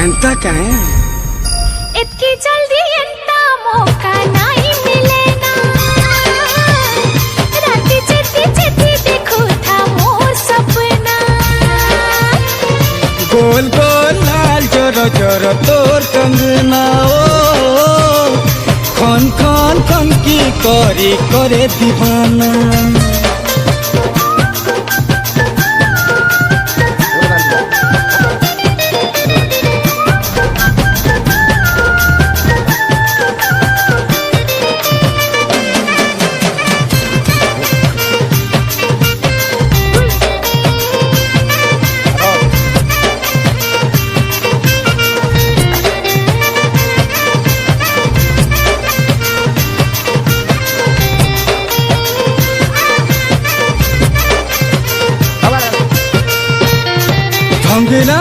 एंता काहे इतनी जल्दी एंता मौका नहीं मिलेना राती चिट्ठी चिट्ठी देखो था मोर सपना गोल गोल लाल जोरो जोरो तोर कंगना ओ खन खन खन की करी करे दीवाना ढंगना